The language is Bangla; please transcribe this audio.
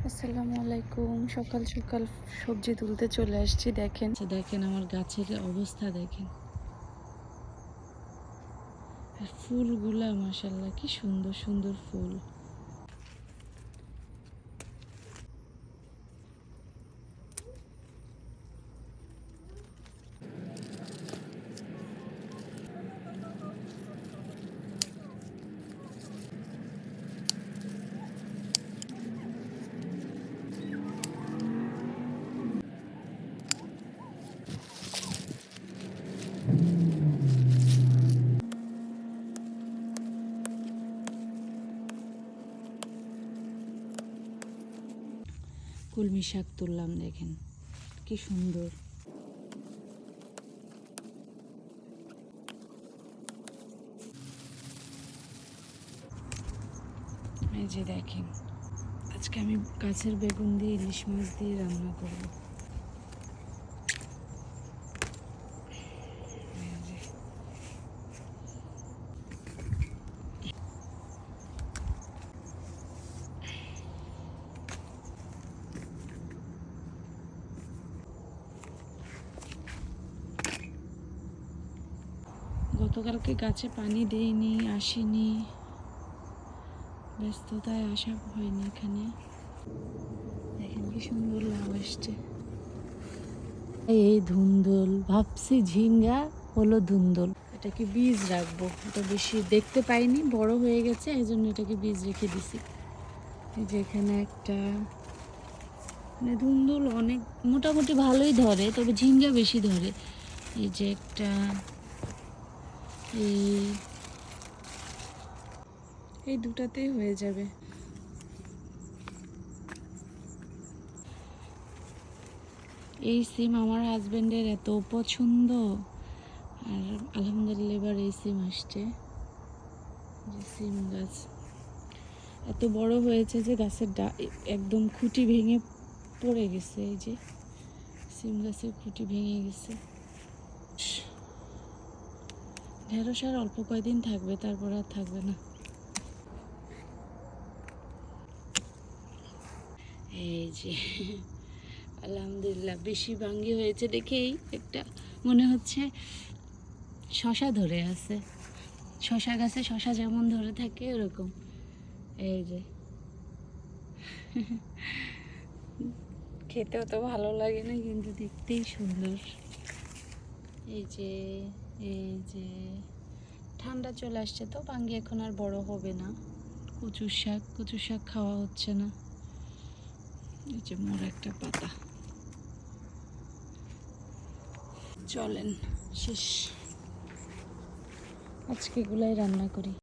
আসসালামু আলাইকুম। সকাল সকাল সবজি তুলতে চলে আসছি। দেখেন দেখেন আমার গাছের অবস্থা দেখেন, আর ফুলগুলা মাশাআল্লাহ কি সুন্দর সুন্দর ফুল। কলমি শাক তুললাম, দেখেন কি সুন্দর। এই যে দেখেন, আজকে আমি গাছের বেগুন দিয়ে ইলিশ মাছ দিয়ে রান্না করব। গতকালকে গাছে পানি দেইনি, আসিনি, ব্যস্ততায় আসা হয়নি। এখানে দেখেন কি সুন্দর লাউ আসছে। এই ধুন্দল ভাবছি ঝিঙ্গা, হলো ধুন্দল। এটাকে বীজ রাখবো, এটা বেশি দেখতে পাইনি, বড় হয়ে গেছে, এই জন্য এটাকে বীজ রেখে দিছি। এই যে এখানে একটা, মানে ধুন্দল অনেক মোটামুটি ভালোই ধরে, তবে ঝিঙ্গা বেশি ধরে। এই যে একটা, এই দুটাতেই হয়ে যাবে। এই সিম আমার হাজবেন্ডের এত পছন্দ, আর আলহামদুলিল্লাহ এবার এই সিম আসছে। যে সিম গাছ এত বড় হয়েছে যে গাছের একদম খুঁটি ভেঙে পড়ে গেছে। এই যে সিম গাছের খুঁটি ভেঙে গেছে। ঢেঁড়স আর অল্প কয়দিন থাকবে, তারপর আর থাকবে না। এই যে আলহামদুলিল্লাহ বেশি ভাঙ্গি হয়েছে দেখেই একটা মনে হচ্ছে শশা ধরে আছে। শশা গাছে শশা যেমন ধরে থাকে ওরকম। এই যে খেতেও তো ভালো লাগে না, কিন্তু দেখতেই সুন্দর। এই যে এই যে ঠান্ডা চলে আসছে তো ভাঙ্গি এখন আর বড় হবে না। কচুর শাক খাওয়া হচ্ছে না। এই যে মোর একটা পাতা। চলেন শেষ, আজকে এগুলাই রান্না করি।